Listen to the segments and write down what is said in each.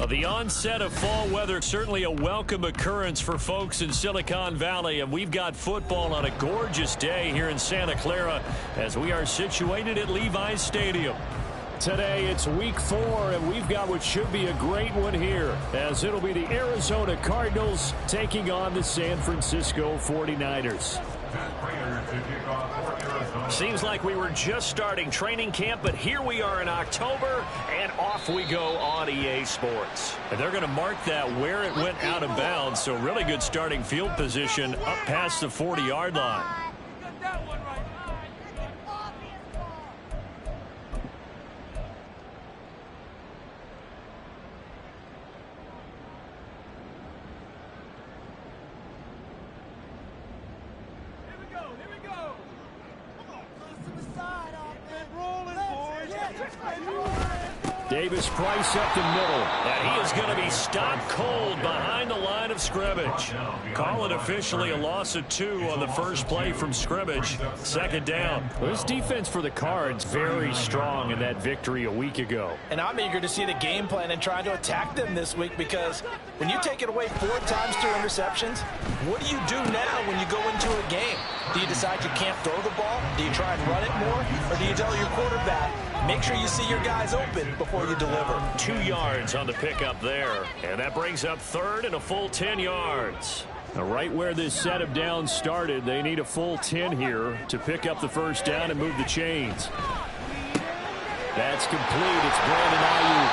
The onset of fall weather, certainly a welcome occurrence for folks in Silicon Valley, and we've got football on a gorgeous day here in Santa Clara as we are situated at Levi's Stadium. Today it's week 4, and we've got what should be a great one here, as it'll be the Arizona Cardinals taking on the San Francisco 49ers. Seems like we were just starting training camp, but here we are in October, and off we go on EA Sports. And they're going to mark that where it went out of bounds, so really good starting field position up past the 40-yard line. Davis Price up the middle, and he is going to be stopped cold behind the line of scrimmage. Call it officially a loss of 2 on the first play from scrimmage. Second down. Well, this defense for the Cards very strong in that victory a week ago. And I'm eager to see the game plan and try to attack them this week, because when you take it away 4 times through interceptions, what do you do now when you go into a game? Do you decide you can't throw the ball? Do you try and run it more? Or do you tell your quarterback, make sure you see your guys open before you deliver? 2 yards on the pickup there. And that brings up third and a full 10 yards. Now, right where this set of downs started, they need a full 10 here to pick up the first down and move the chains. That's complete. It's Brandon Ayuk.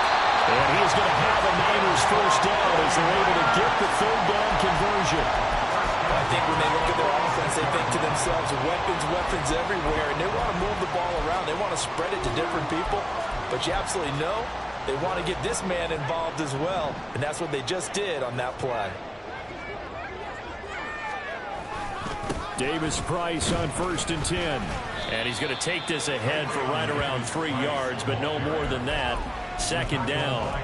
And he's going to have a Niners first down as they're able to get the third down conversion. I think when they look at their offense, they think to themselves, weapons everywhere, and they want to move the ball around. They want to spread it to different people, but you absolutely know they want to get this man involved as well, and that's what they just did on that play. Davis Price on 1st and 10. And he's going to take this ahead for right around 3 yards, but no more than that. Second down.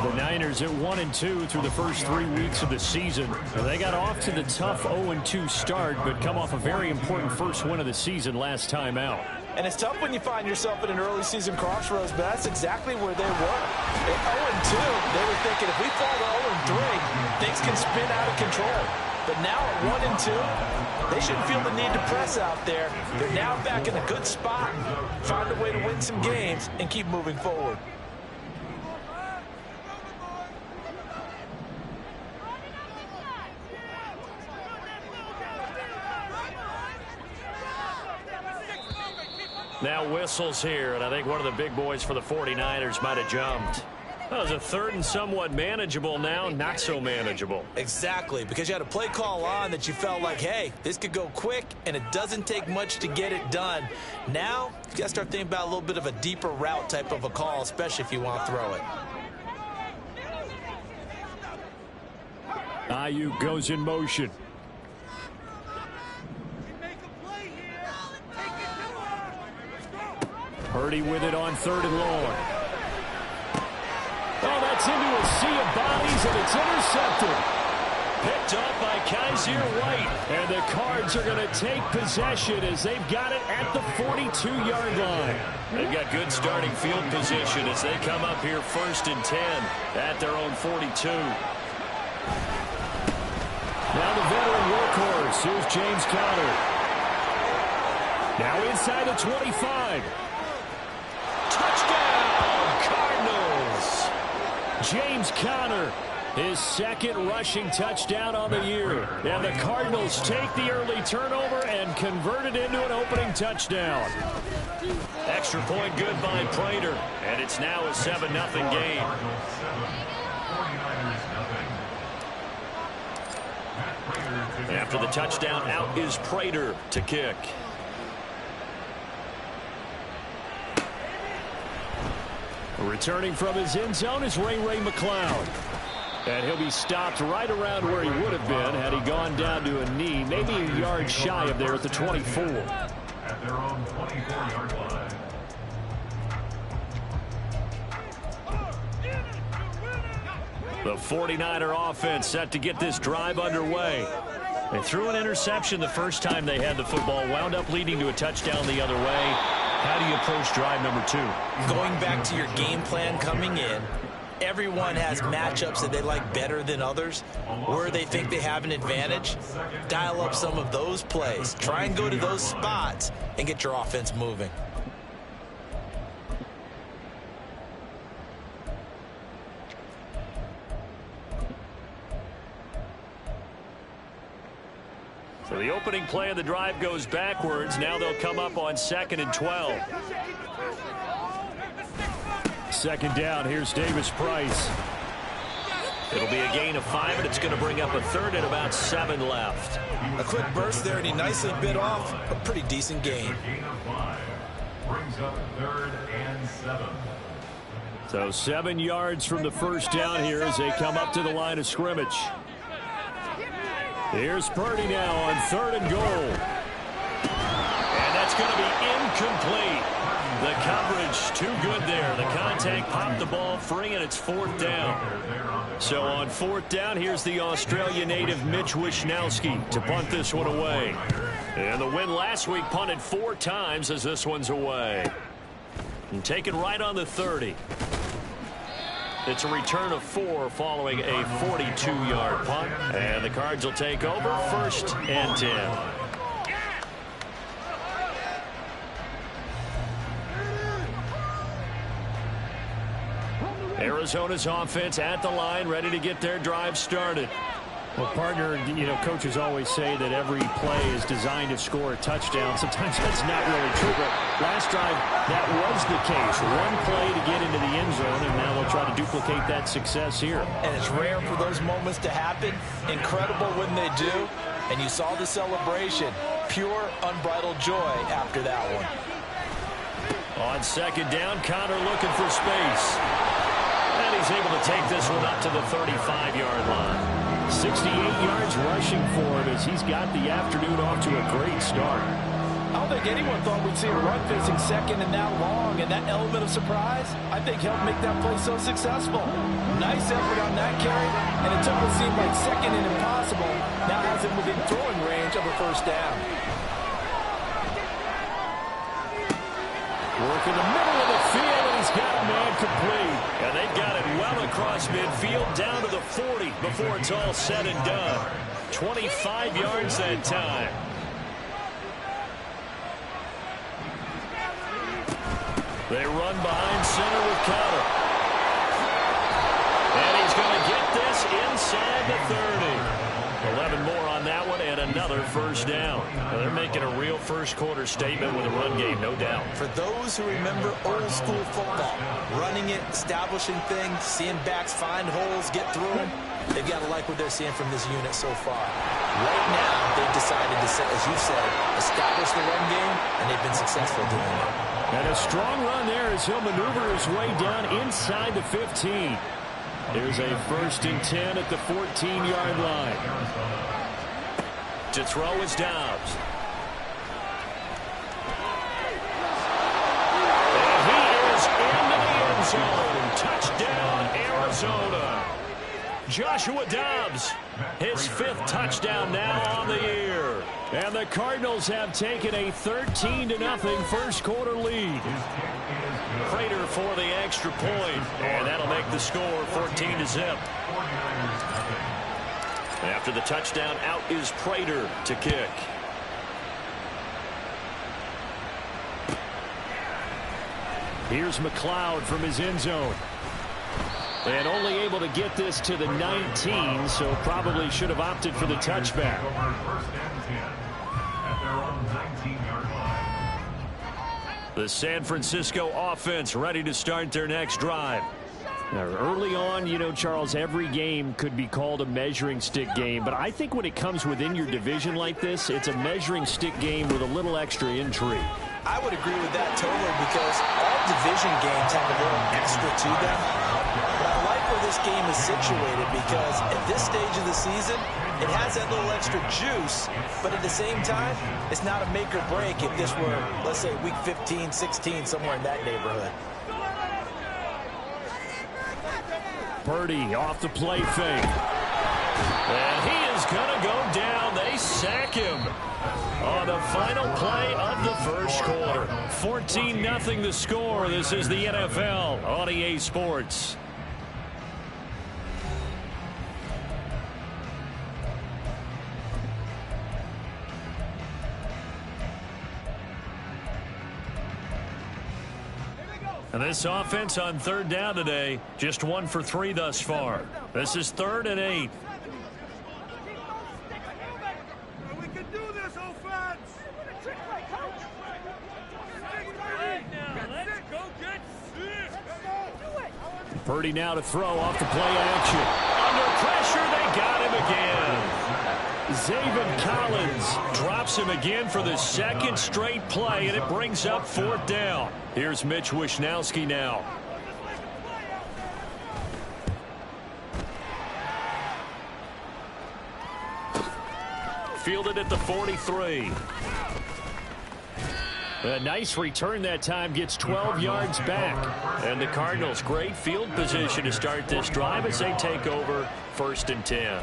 The Niners at 1-2 through the first 3 weeks of the season. They got off to the tough 0-2 start, but come off a very important first win of the season last time out. And it's tough when you find yourself at an early season crossroads, but that's exactly where they were. At 0-2, they were thinking, if we fall to 0-3, things can spin out of control. But now at 1-2, they shouldn't feel the need to press out there. They're now back in a good spot, find a way to win some games, and keep moving forward. Now whistles here, and I think one of the big boys for the 49ers might have jumped. That was a third and somewhat manageable, now not so manageable. Exactly, because you had a play call on that you felt like, hey, this could go quick, and it doesn't take much to get it done. Now, you got to start thinking about a little bit of a deeper route type of a call, especially if you want to throw it. Ayuk goes in motion. Purdy with it on 3rd and long. Oh, that's into a sea of bodies, and it's intercepted. Picked up by Kaiser White. And the Cards are going to take possession as they've got it at the 42-yard line. They've got good starting field position as they come up here 1st and 10 at their own 42. Now the veteran workhorse. Here's James Conner. Now inside the 25. Touchdown, Cardinals. James Conner, his 2nd rushing touchdown on the year. And the Cardinals take the early turnover and convert it into an opening touchdown. Extra point good by Prater. And it's now a 7-0 game. After the touchdown, out is Prater to kick. Returning from his end zone is Ray McCloud. And he'll be stopped right around where he would have been had he gone down to a knee, maybe a yard shy of there at the 24. At their own 24-yard line. The 49er offense set to get this drive underway. They threw an interception the first time they had the football, wound up leading to a touchdown the other way. How do you approach drive number 2? Going back to your game plan coming in, everyone has matchups that they like better than others, where they think they have an advantage. Dial up some of those plays. Try and go to those spots and get your offense moving. So the opening play of the drive goes backwards. Now they'll come up on 2nd and 12. Second down. Here's Davis Price. It'll be a gain of 5, and it's going to bring up a 3rd and about 7 left. A quick burst there, and he nicely bit off a pretty decent gain. Brings up 3rd and 7. So 7 yards from the first down here as they come up to the line of scrimmage. Here's Purdy now on 3rd and goal. And that's going to be incomplete. The coverage too good there. The contact popped the ball free, and it's 4th down. So on 4th down, here's the Australia native Mitch Wishnowsky to punt this one away. And the win last week punted 4 times as this one's away. And taken right on the 30. It's a return of 4 following a 42-yard punt. And the Cards will take over 1st and 10. Arizona's offense at the line, ready to get their drive started. Well, partner, coaches always say that every play is designed to score a touchdown. Sometimes that's not really true, but last drive, that was the case. One play to get into the end zone, and now they'll try to duplicate that success here. And it's rare for those moments to happen. Incredible when they do. And you saw the celebration. Pure, unbridled joy after that one. On 2nd down, Connor looking for space. And he's able to take this one up to the 35-yard line. 68 yards rushing for him as he's got the afternoon off to a great start. I don't think anyone thought we'd see a run facing 2nd and that long, and that element of surprise, I think, helped make that play so successful. Nice effort on that carry, and it took what seemed like 2nd and impossible. Now has him within throwing range of a 1st down. Work in the middle of the field, and he's got a man complete. And they've got it well across midfield down to the 40 before it's all said and done. 25 yards that time. They run behind center with Connor. And he's going to get this inside the 30. 11 more on that one, and another 1st down. Well, they're making a real first-quarter statement with a run game, no doubt. For those who remember old-school football, running it, establishing things, seeing backs find holes, get through them, they've got to like what they're seeing from this unit so far. Right now, they've decided to, as you said, establish the run game, and they've been successful doing it. And a strong run there as he'll maneuver his way down inside the 15. There's a 1st and 10 at the 14-yard line. To throw is Dobbs. And he is into the end zone. Touchdown, Arizona. Joshua Dobbs, his 5th touchdown now on the year. And the Cardinals have taken a 13-0 first-quarter lead. Prater for the extra point, and that'll make the score 14-0. After the touchdown, out is Prater to kick. Here's McLeod from his end zone. And only able to get this to the 19, so probably should have opted for the touchback. The San Francisco offense ready to start their next drive. Now, early on, Charles, every game could be called a measuring stick game. But I think when it comes within your division like this, it's a measuring stick game with a little extra intrigue. I would agree with that totally because all division games have a little extra to them. But I like where this game is situated because at this stage of the season, it has that little extra juice, but at the same time, it's not a make or break if this were, let's say, week 15, 16, somewhere in that neighborhood. Purdy off the play fake. And he is going to go down. They sack him on the final play of the first quarter. 14-0 the score. This is the NFL on EA Sports. And this offense on third down today, just 1 for 3 thus far. This is 3rd and 8. We can do this, offense! 30 now to throw off the play action. Under pressure, they got him again. Zaven Collins drops him again for the second straight play, and it brings up 4th down. Here's Mitch Wishnowski now. Fielded at the 43. A nice return that time, gets 12 yards back. And the Cardinals, great field position to start this drive as they take over 1st and 10.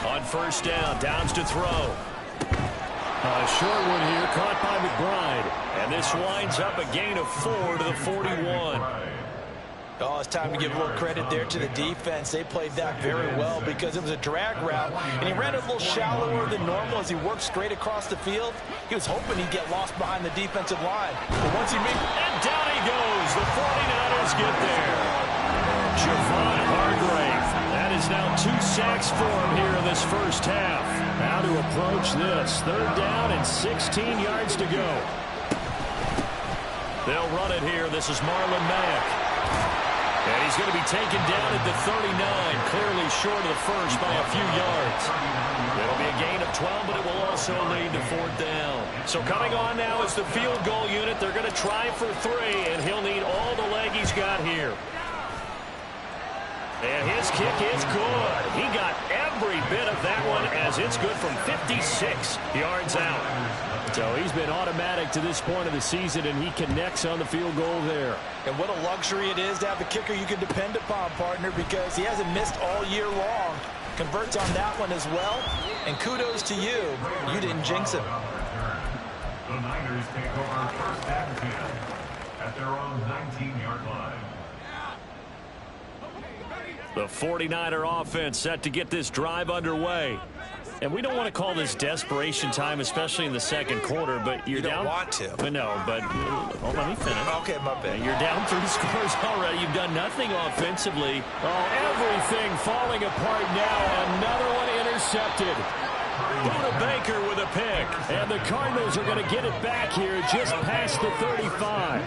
On 1st down, Downs to throw. A short one here, caught by McBride. And this winds up a gain of 4 to the 41. Oh, it's time to give a little credit there to the defense. They played that very well because it was a drag route, and he ran a little shallower than normal as he worked straight across the field. He was hoping he'd get lost behind the defensive line. But once he made... And down he goes. The 49ers get there. Javon Hargrave. That is now 2 sacks for him here in this first half. How to approach this. 3rd down and 16 yards to go. They'll run it here. This is Marlon Mack. And he's going to be taken down at the 39, clearly short of the first by a few yards. It'll be a gain of 12, but it will also lead to 4th down. So coming on now is the field goal unit. They're going to try for 3, and he'll need all the leg he's got here. And his kick is good. He got every bit of that one as it's good from 56 yards out. So he's been automatic to this point of the season, and he connects on the field goal there. And what a luxury it is to have a kicker you can depend upon, partner, because he hasn't missed all year long. Converts on that one as well. And kudos to you. You didn't jinx him. The Niners take over 1st and 10 at their own 19-yard line. The 49er offense set to get this drive underway. And we don't want to call this desperation time, especially in the second quarter, but you're down. You don't want to. No, but let me finish. Okay, my bad. You're down 3 scores already. You've done nothing offensively. Oh, everything falling apart now. Another one intercepted. Buda Baker with a pick. And the Cardinals are going to get it back here just past the 35.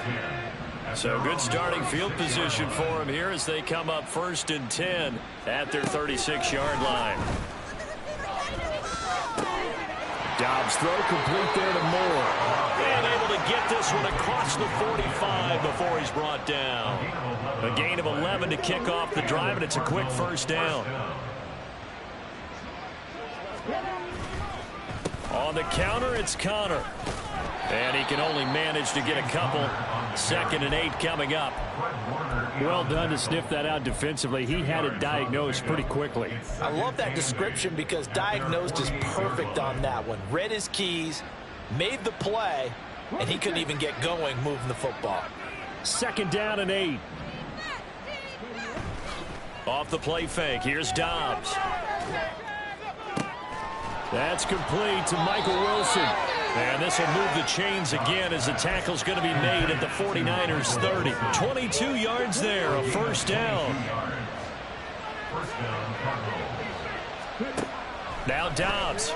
So good starting field position for him here as they come up 1st and 10 at their 36-yard line. Dobbs throw complete there to Moore. And able to get this one across the 45 before he's brought down. A gain of 11 to kick off the drive, and it's a quick 1st down. On the counter, it's Connor. And he can only manage to get a couple. 2nd and 8 coming up. Well done to sniff that out defensively. He had it diagnosed pretty quickly. I love that description because diagnosed is perfect on that one. Read his keys, made the play, and he couldn't even get going moving the football. 2nd down and 8. Off the play fake. Here's Dobbs. That's complete to Michael Wilson. And this will move the chains again as the tackle's going to be made at the 49ers 30. 22 yards there, a 1st down. Now Dobbs.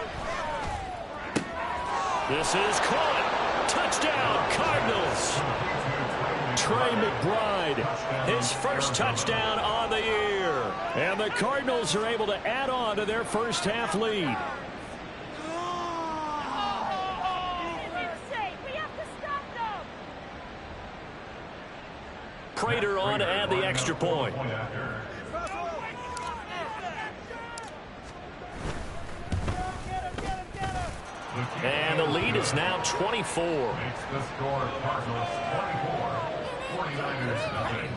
This is caught. Touchdown, Cardinals. Trey McBride, his first touchdown on the year. And the Cardinals are able to add on to their first half lead. Prater on to add the extra point. And the lead is now 24. Makes the score Cardinals 24, 49ers nothing.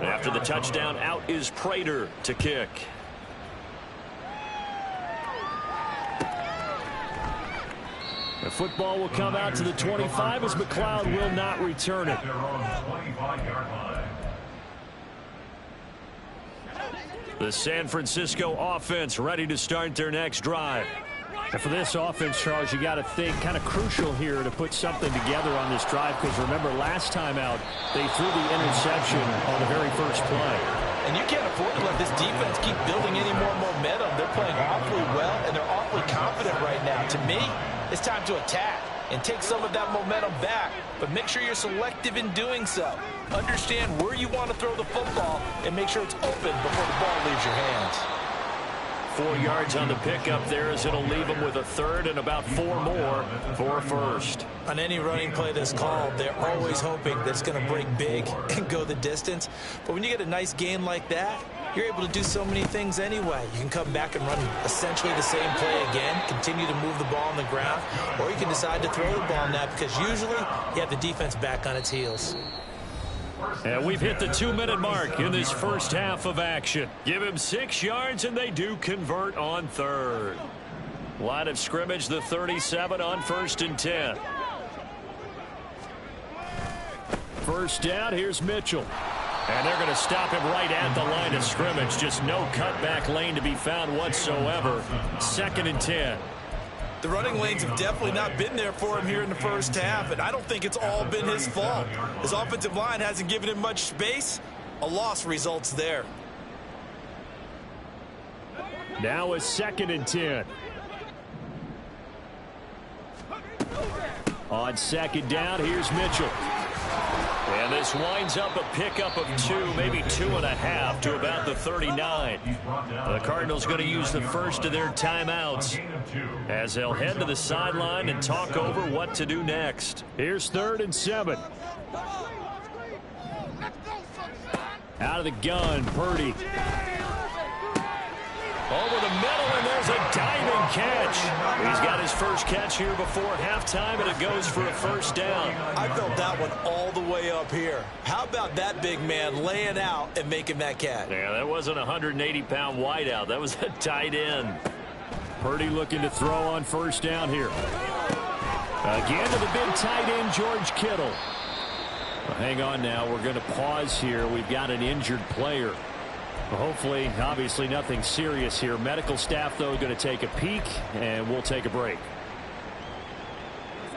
After the touchdown, out is Prater to kick. The football will come out to the 25 as McLeod will not return it. The San Francisco offense ready to start their next drive. And for this offense, Charles, you got to think kind of crucial here to put something together on this drive, because remember last time out they threw the interception on the very first play. And you can't afford to let this defense keep building any more momentum. They're playing awfully well, and they're awfully confident right now. To me, it's time to attack and take some of that momentum back, but make sure you're selective in doing so. Understand where you want to throw the football and make sure it's open before the ball leaves your hands. 4 yards on the pickup there, as it'll leave them with a third and about 4 more for a first. On any running play that's called, they're always hoping that it's going to break big and go the distance. But when you get a nice gain like that, you're able to do so many things anyway. You can come back and run essentially the same play again, continue to move the ball on the ground, or you can decide to throw the ball now, because usually you have the defense back on its heels. And we've hit the 2-minute mark in this first half of action. Give him 6 yards, and they do convert on third. Line of scrimmage, the 37 on 1st and 10. First down, here's Mitchell. And they're going to stop him right at the line of scrimmage. Just no cutback lane to be found whatsoever. 2nd and 10. The running lanes have definitely not been there for him here in the first half, and I don't think it's all been his fault. His offensive line hasn't given him much space. A loss results there. Now a 2nd and 10. On 2nd down, here's Mitchell. And this winds up a pickup of 2, maybe 2.5 to about the 39. The Cardinals going to use the first of their timeouts as they'll head to the sideline and talk over what to do next. Here's 3rd and 7. Out of the gun, Purdy. Over the middle, and there's a diving catch. He's got his first catch here before halftime, and it goes for a first down. I felt that one all the way up here. How about that big man laying out and making that catch? Yeah, that wasn't a 180-pound wideout. That was a tight end. Purdy looking to throw on first down here. Again to the big tight end, George Kittle. Well, hang on now. We're going to pause here. We've got an injured player. Well, hopefully, obviously nothing serious here. Medical staff, though, going to take a peek, and we'll take a break.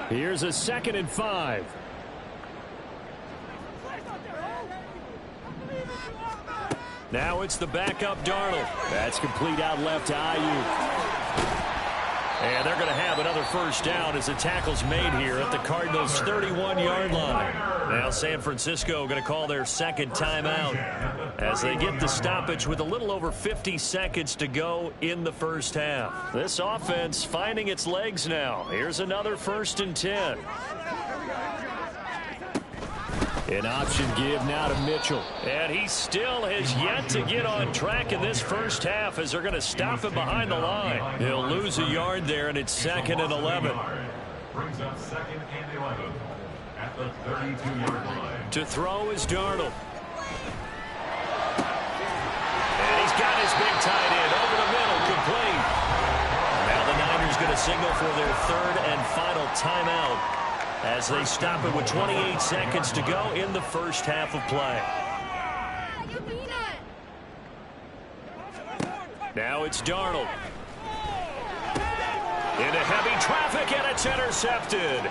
Here's a 2nd and 5. Now it's the backup Darnold. That's complete out left to Ayuk. And they're going to have another first down as the tackle's made here at the Cardinals' 31-yard line. Now San Francisco going to call their 2nd timeout as they get the stoppage with a little over 50 seconds to go in the first half. This offense finding its legs now. Here's another 1st and 10. An option give now to Mitchell. And he still has yet to get on track in this first half as they're going to stop him behind the line. He'll lose a yard there, and it's 2nd and 11. Brings up 2nd and 11 at the 32-yard line. To throw is Darnold. And he's got his big tight end over the middle, complete. Now the Niners going to signal for their 3rd and final timeout as they stop it with 28 seconds to go in the first half of play. Now it's Darnold. Into heavy traffic, and it's intercepted.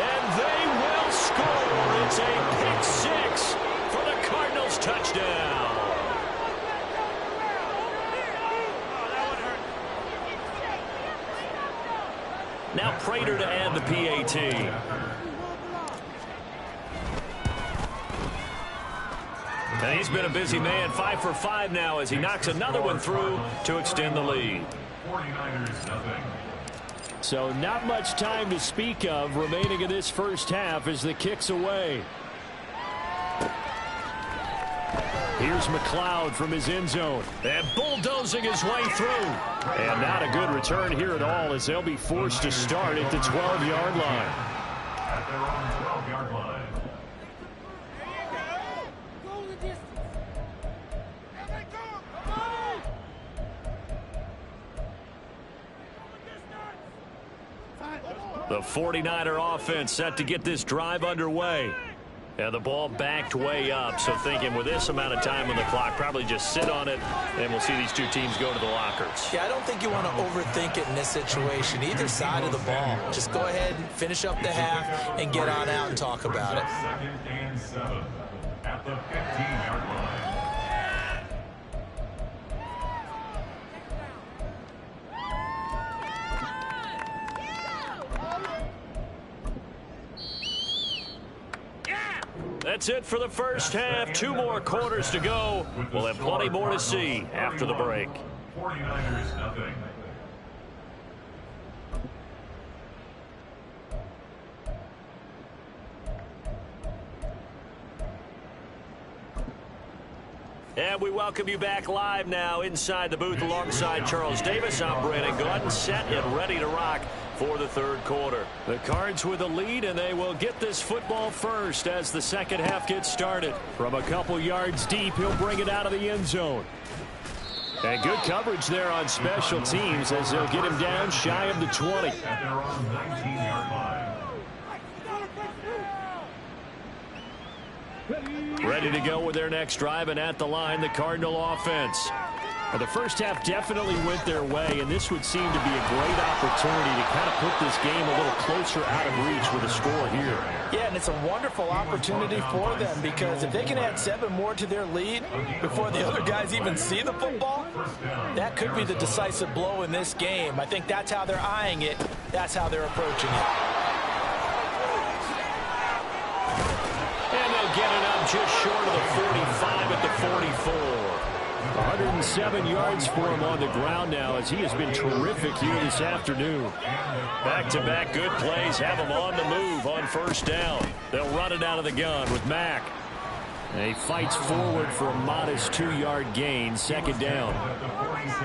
And they will score. It's a pick 6 for the Cardinals touchdown. Now Prater to add the PAT. And he's been a busy man, 5 for 5 now as he knocks another one through to extend the lead. 49ers nothing. So not much time to speak of remaining in this first half as the kick's away. Here's McLeod from his end zone. And bulldozing his way through. And not a good return here at all, as they'll be forced to start at the 12-yard line. At their own 12-yard line. The 49er offense set to get this drive underway. And the ball backed way up, so thinking with this amount of time on the clock, probably just sit on it, and we'll see these two teams go to the lockers. Yeah, I don't think you want to overthink it in this situation, either side of the ball. Just go ahead and finish up the half and get on out and talk about it. 2nd and 7 at the 15-yard line. That's it for the first half. 2 more quarters to go. We'll have plenty more to see after the break. 49ers nothing. And we welcome you back live now inside the booth alongside Charles Davis. I'm Brandon Gordon, set and ready to rock for the third quarter. The Cards with a lead, and they will get this football first as the second half gets started. From a couple yards deep, he'll bring it out of the end zone. And good coverage there on special teams as they'll get him down shy of the 20. At their own 19-yard line. Ready to go with their next drive, and at the line, the Cardinal offense. Well, the first half definitely went their way, and this would seem to be a great opportunity to kind of put this game a little closer out of reach with a score here. Yeah, and it's a wonderful opportunity for them, because if they can add 7 more to their lead before the other guys even see the football, that could be the decisive blow in this game. I think that's how they're eyeing it. That's how they're approaching it. And they'll get it up just short of the 45 at the 44. 107 yards for him on the ground now, as he has been terrific here this afternoon. Back-to-back good plays have him on the move on first down. They'll run it out of the gun with Mack. And he fights forward for a modest 2-yard gain, second down.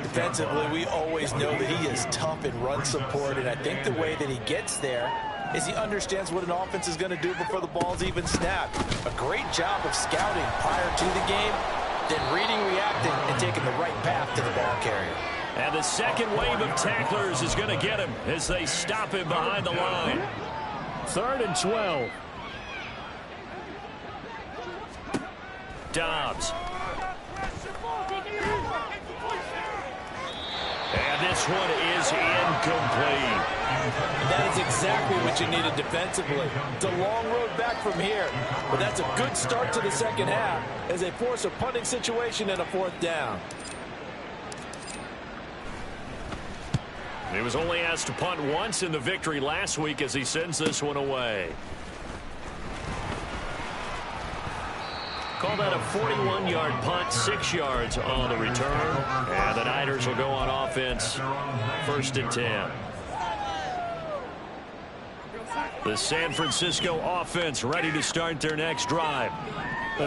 Defensively, we always know that he is tough in run support, and I think the way that he gets there is he understands what an offense is going to do before the ball's even snapped. A great job of scouting prior to the game, then reading, reacting, and taking the right path to the ball carrier. And the second wave of tacklers is going to get him as they stop him behind the line. 3rd and 12. Dobbs. And this one is incomplete. And that is exactly what you needed defensively. It's a long road back from here, but that's a good start to the second half as they force a punting situation and a 4th down. He was only asked to punt once in the victory last week as he sends this one away. Call that a 41-yard punt, 6 yards on the return. And the Niners will go on offense, 1st and 10. The San Francisco offense ready to start their next drive.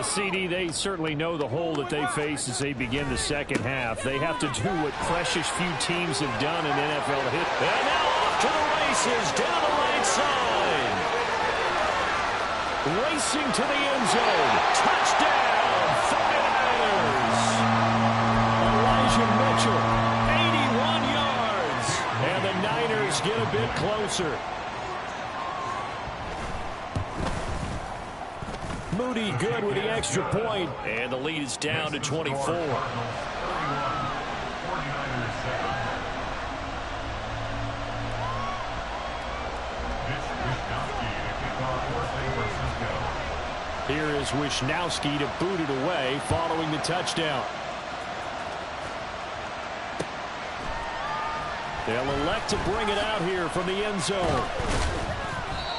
CD, they certainly know the hole that they face as they begin the second half. They have to do what precious few teams have done in NFL history. And now off to the races, down the right side. Racing to the end zone. Touchdown, 49ers. Elijah Mitchell, 81 yards. and the Niners get a bit closer. Moody good with the extra point. And the lead is down to 24. Here is Wisnowski to boot it away following the touchdown. They'll elect to bring it out here from the end zone.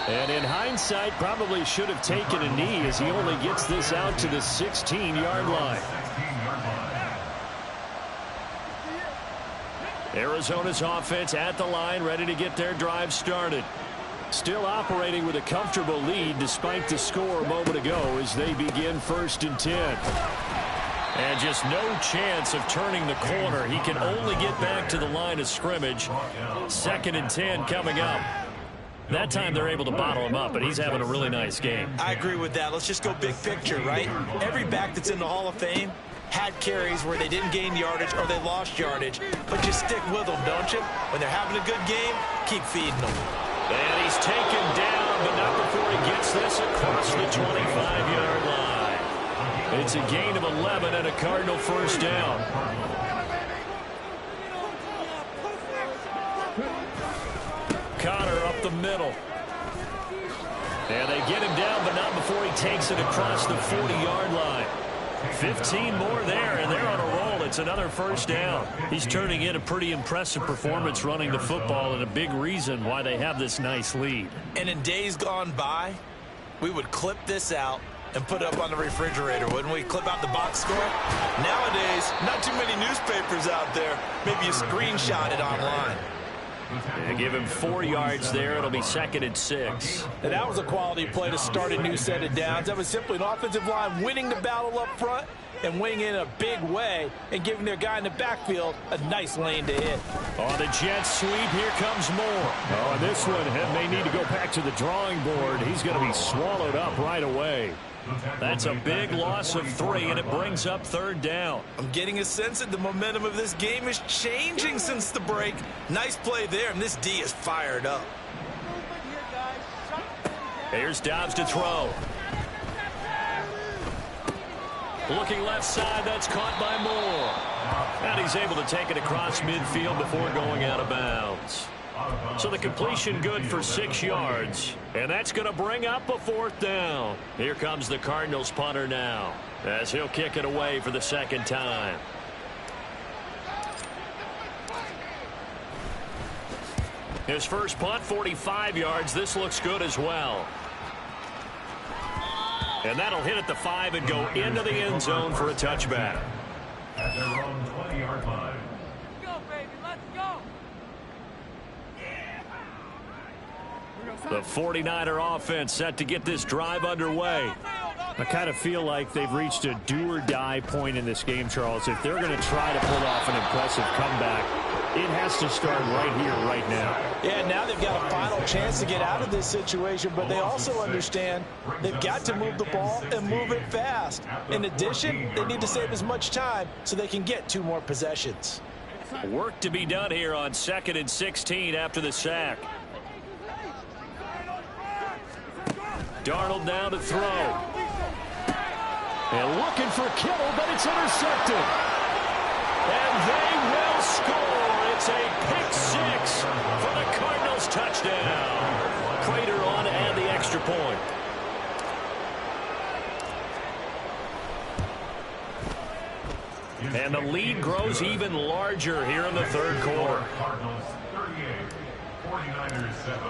And in hindsight, probably should have taken a knee as he only gets this out to the 16-yard line. Arizona's offense at the line, ready to get their drive started. Still operating with a comfortable lead despite the score a moment ago as they begin 1st and 10. And just no chance of turning the corner. He can only get back to the line of scrimmage. 2nd and 10 coming up. That time they're able to bottle him up, but he's having a really nice game. I agree with that. Let's just go big picture, right? Every back that's in the Hall of Fame had carries where they didn't gain yardage or they lost yardage, but you stick with them, don't you? When they're having a good game, keep feeding them. And he's taken down, but not before he gets this across the 25-yard line. It's a gain of 11 and a Cardinal first down. Connor up the middle. And they get him down, but not before he takes it across the 40-yard line. 15 more there, and they're on a roll. It's another first down. He's turning in a pretty impressive performance running the football, and a big reason why they have this nice lead. And in days gone by, we would clip this out and put it up on the refrigerator, wouldn't we? Clip out the box score. Nowadays, not too many newspapers out there. Maybe you screenshot it online. They give him 4 yards there. It'll be 2nd and 6. And that was a quality play to start a new set of downs. That was simply an offensive line winning the battle up front and winning in a big way and giving their guy in the backfield a nice lane to hit. On the jet sweep, here comes Moore. Oh, and this one may need to go back to the drawing board. He's going to be swallowed up right away. That's a big loss of 3, and it brings up 3rd down. I'm getting a sense that the momentum of this game is changing since the break. Nice play there, and this D is fired up. Here's Dobbs to throw. Looking left side, that's caught by Moore. And he's able to take it across midfield before going out of bounds. So the completion good for 6 yards. And that's going to bring up a 4th down. Here comes the Cardinals punter now, as he'll kick it away for the 2nd time. His first punt, 45 yards. This looks good as well. And that'll hit at the 5 and go into the end zone for a touchback. At their own 20-yard line. Let's go, baby. Let's go. The 49er offense set to get this drive underway. I kind of feel like they've reached a do-or-die point in this game, Charles. If they're going to try to pull off an impressive comeback, it has to start right here, right now. Yeah, now they've got a final chance to get out of this situation, but they also understand they've got to move the ball and move it fast. In addition, they need to save as much time so they can get 2 more possessions. Work to be done here on 2nd and 16 after the sack. Darnold now to throw. And looking for Kittle, but it's intercepted. And they will score. It's a pick 6 for the Cardinals touchdown. Prater on to add the extra point. And the lead grows even larger here in the 3rd quarter. Cardinals 38, 49ers 7.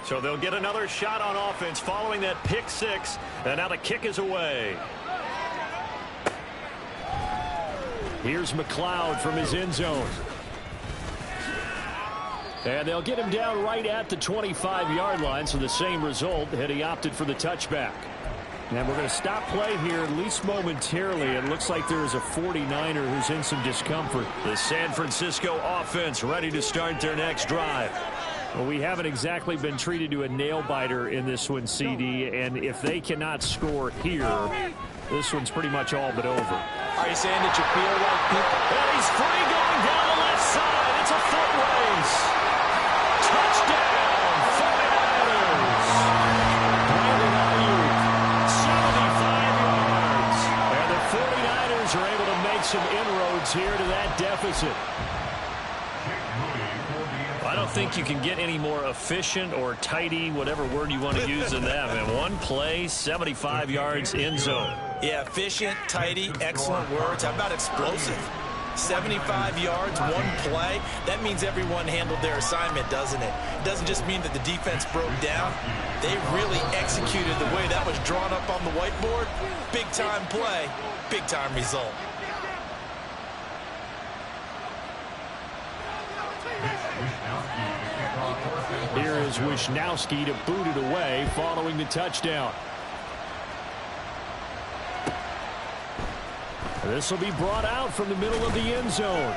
So they'll get another shot on offense following that pick 6. And now the kick is away. Here's McLeod from his end zone. And they'll get him down right at the 25-yard line, so the same result, had he opted for the touchback. And we're going to stop play here, at least momentarily. It looks like there is a 49er who's in some discomfort. The San Francisco offense ready to start their next drive. Well, we haven't exactly been treated to a nail-biter in this one, CD, and if they cannot score here, this one's pretty much all but over. Are you saying that you feel like people... And he's free going down the left side. It's a foot race. Touchdown, 49ers. Brandon Ayuk, 75 yards. And the 49ers are able to make some inroads here to that deficit. I don't think you can get any more efficient or tidy, whatever word you want to use in that. And one play, 75 yards, end zone. Yeah, efficient, tidy, excellent words. How about explosive? 75 yards, one play. That means everyone handled their assignment, doesn't it? It doesn't just mean that the defense broke down. They really executed the way that was drawn up on the whiteboard. Big-time play, big-time result. Here is Wisnowski to boot it away following the touchdown. This will be brought out from the middle of the end zone.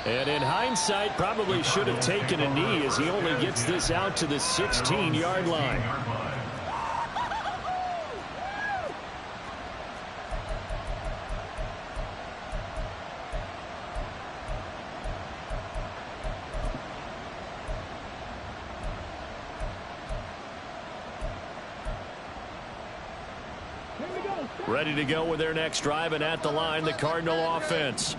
And in hindsight, probably should have taken a knee as he only gets this out to the 16-yard line. Ready to go with their next drive, and at the line, the Cardinal offense.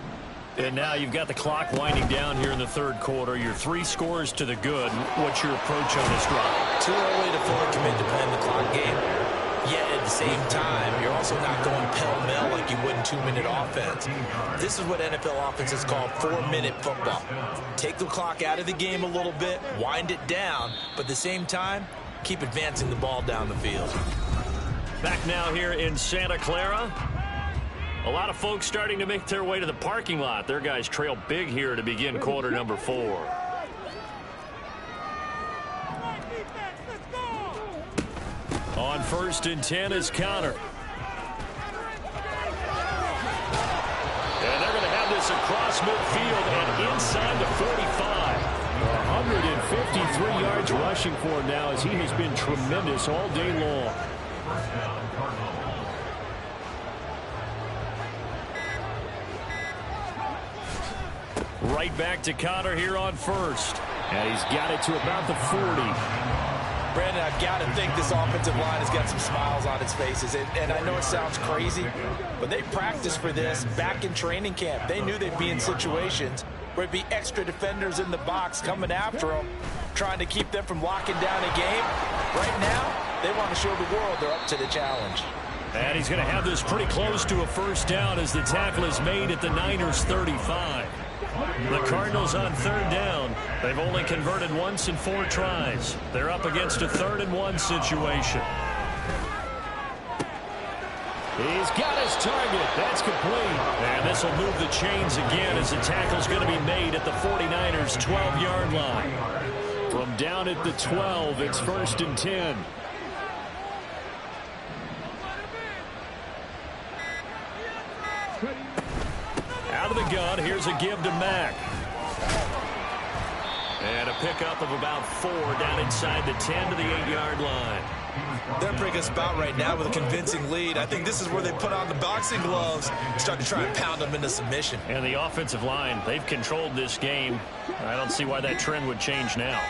And now you've got the clock winding down here in the third quarter. You're 3 scores to the good. What's your approach on this drive? Too early to fully commit to playing the clock game. Yet at the same time, you're also not going pell-mell like you would in 2-minute offense. This is what NFL offenses call 4-minute football. Take the clock out of the game a little bit, wind it down, but at the same time, keep advancing the ball down the field. Back now here in Santa Clara. A lot of folks starting to make their way to the parking lot. Their guys trail big here to begin quarter number 4. On 1st and 10 is Connor. And they're going to have this across midfield and inside the 45. 153 yards rushing for him now as he has been tremendous all day long. Right back to Connor here on 1st. And he's got it to about the 40. Brandon, I've got to think this offensive line has got some smiles on its faces. And I know it sounds crazy, but they practiced for this back in training camp. They knew they'd be in situations where it'd be extra defenders in the box coming after them, trying to keep them from locking down a game. Right now, they want to show the world they're up to the challenge. And he's going to have this pretty close to a first down as the tackle is made at the Niners' 35. The Cardinals on 3rd down. They've only converted once in 4 tries. They're up against a 3rd and 1 situation. He's got his target. That's complete. And this will move the chains again as the tackle's going to be made at the 49ers' 12-yard line. From down at the 12, it's 1st and 10. Out of the gun, here's a give to Mack. And a pickup of about 4 down inside the 10 to the 8-yard line. They're breaking a spot right now with a convincing lead. I think this is where they put on the boxing gloves, start to try and pound them into submission. And the offensive line, they've controlled this game. I don't see why that trend would change now.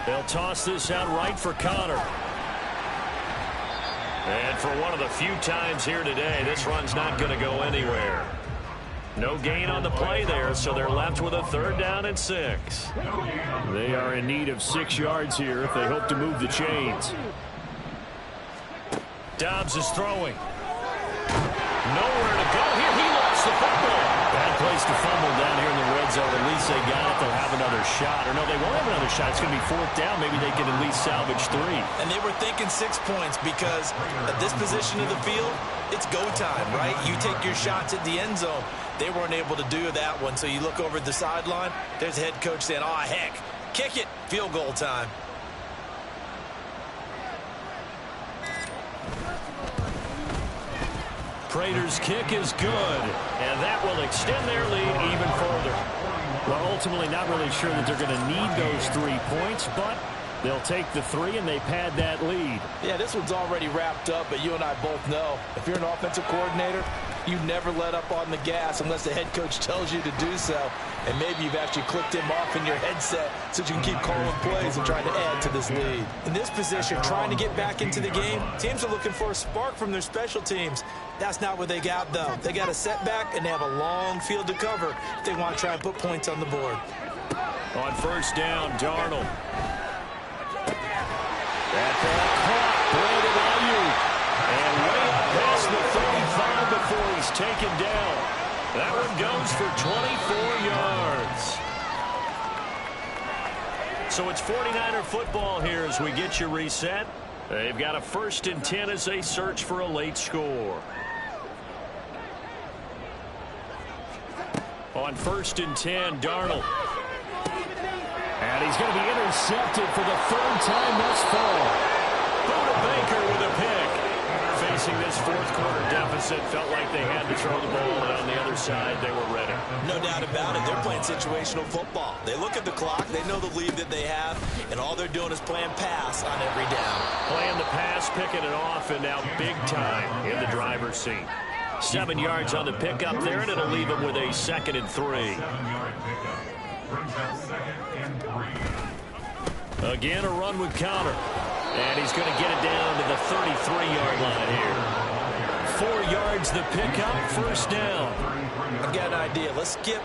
They'll toss this out right for Connor. And for one of the few times here today, this run's not going to go anywhere. No gain on the play there, so they're left with a 3rd down and 6. They are in need of 6 yards here if they hope to move the chains. Dobbs is throwing. Nowhere to go here. He lost the football. Bad place to fumble down here in the red zone. At least they got it. They'll have another shot. Or no, they won't have another shot. It's going to be 4th down. Maybe they can at least salvage 3. And they were thinking 6 points because at this position of the field, it's go time, right? You take your shots at the end zone. They weren't able to do that one. So you look over at the sideline. There's the head coach saying, oh, heck, kick it. Field goal time. Prater's kick is good, and that will extend their lead even further. Well, ultimately not really sure that they're going to need those 3 points, but they'll take the 3 and they pad that lead. Yeah, this one's already wrapped up, but you and I both know if you're an offensive coordinator, you never let up on the gas unless the head coach tells you to do so. And maybe you've actually clicked him off in your headset so you can keep calling plays and trying to add to this lead. In this position, trying to get back into the game, teams are looking for a spark from their special teams. That's not what they got, though. They got a setback, and they have a long field to cover if they want to try and put points on the board. On 1st down, Darnold. That ball caught. Brandon Ayuk. And way up past the 35 before he's taken down. That one goes for 24 yards. So it's 49er football here as we get you reset. They've got a 1st and 10 as they search for a late score. On 1st and 10, Darnold. And he's going to be intercepted for the 3rd time thus far. Buda Baker with a pick. facing this fourth quarter deficit, felt like they had to throw the ball, and on the other side, they were ready. No doubt about it. They're playing situational football. They look at the clock, they know the lead that they have, and all they're doing is playing pass on every down. Playing the pass, picking it off, and now big time in the driver's seat. 7 yards on the pickup there, and it'll leave him with a 2nd and 3. 7-yard pickup. Brings up 2nd and 3. Again, a run with counter. And he's going to get it down to the 33-yard line here. 4 yards the pickup, first down. I've got an idea. Let's skip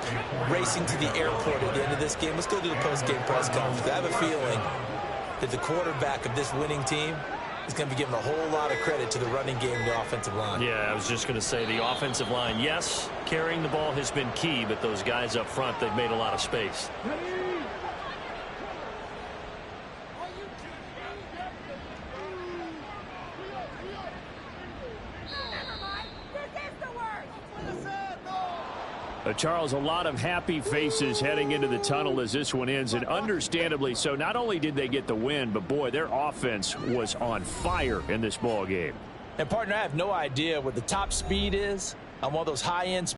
racing to the airport at the end of this game. Let's go to the post-game press conference. I have a feeling that the quarterback of this winning team is going to be given a whole lot of credit to the running game and the offensive line. Yeah, I was just going to say the offensive line, yes, carrying the ball has been key, but those guys up front, they've made a lot of space. Charles, a lot of happy faces heading into the tunnel as this one ends, and understandably so. Not only did they get the win, but, boy, their offense was on fire in this ball game. And, partner, I have no idea what the top speed is on one of those high-end